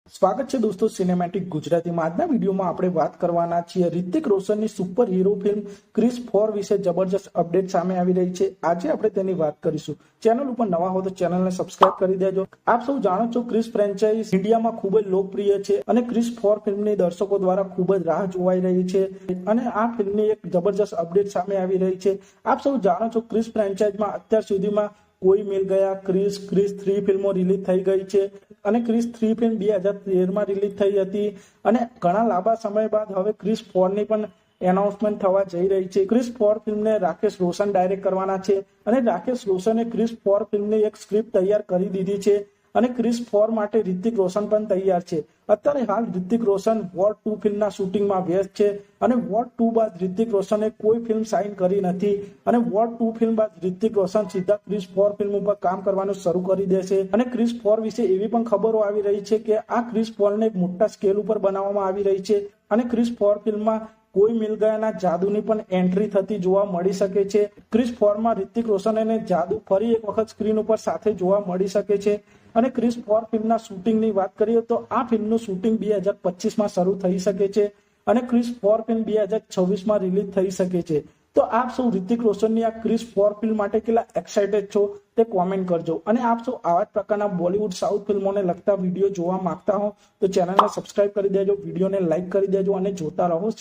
સ્વાગત છે દોસ્તો સિનેમેટિક ગુજરાતીમાં। આજના વિડીયોમાં આપણે વાત કરવાના છીએ રિતિક રોશનની સુપર હીરો ફિલ્મ ક્રિસ 4 વિશે જબરજસ્ત અપડેટ સામે આવી રહી છે। આજે આપણે તેની વાત કરીશું। ચેનલ ઉપર નવા હો તો ચેનલને સબસ્ક્રાઇબ કરી દેજો। આપ સૌ જાણો છો ક્રિસ ફ્રેન્ચાઇઝ ઇન્ડિયામાં ખૂબ જ લોકપ્રિય છે અને ક્રિસ 4 ફિલ્મની દર્શકો દ્વારા ખૂબ જ રાહ જોવાઈ રહી છે અને આ ફિલ્મની એક જબરજસ્ત અપડેટ સામે આવી રહી છે। આપ સૌ જાણો છો ક્રિસ ફ્રેન્ચાઇઝમાં અત્યાર સુધીમાં કોઈ મિલ ગયા, ક્રિસ 3 ફિલ્મો રિલીઝ થઈ ગઈ છે અને ક્રિસ 3 ફિલ્મ 2013માં રિલીઝ થઈ હતી અને ઘણા લાંબા સમય બાદ હવે ક્રિસ 4 ની પણ એનાઉન્સમેન્ટ થવા જઈ રહી છે। ક્રિસ 4 ફિલ્મને રાકેશ રોશન ડાયરેક્ટ કરવાના છે અને રાકેશ રોશને ક્રિસ 4 ફિલ્મની એક સ્ક્રિપ્ટ તૈયાર કરી દીધી છે અને ક્રિસ 4 માટે રિતિક રોશન પણ તૈયાર છે। અત્યારે હાલ રિતિક રોશન વોર 2 ફિલ્મના શૂટિંગમાં વ્યસ્ત છે અને વોર 2 બાદ રિતિક રોશને કોઈ ફિલ્મ સાઇન કરી નથી અને વોર 2 ફિલ્મ બાદ રિતિક રોશન સીધા ક્રિસ 4 ફિલ્મ ઉપર કામ કરવાનું શરૂ કરી દેશે અને ક્રિસ 4 વિશે એવી પણ ખબરો આવી રહી છે કે આ ક્રિસ 4 ને એક મોટા સ્કેલ ઉપર બનાવવામાં આવી રહી છે અને ક્રિસ 4 ફિલ્મમાં કોઈ મિલ ગયાના જાદુની પણ એન્ટ્રી થતી જોવા મળી શકે છે। ક્રિસ 4 માં રિતિક રોશન અને જાદુ ફરી એક વખત સ્ક્રીન ઉપર સાથે જોવા મળી શકે છે અને ક્રિસ 4 ફિલ્મના શૂટિંગની વાત કરીએ તો આ ફિલ્મનું શૂટિંગ 2025માં શરૂ થઈ શકે છે અને ક્રિસ 4 ફિલ્મ 2026માં રિલીઝ થઈ શકે છે। તો આપ સૌ રિતિક રોશનની આ ક્રિસ 4 ફિલ્મ માટે કેટલા એક્સાઇટેડ છો તે કોમેન્ટ કરજો અને આપ સૌ આવા જ પ્રકારના બોલિવૂડ સાઉથ ફિલ્મોને લગતા વિડીયો જોવા માંગતા હો તો ચેનલને સબસ્ક્રાઇબ કરી દેજો, વિડીયોને લાઇક કરી દેજો અને જોતા રહો।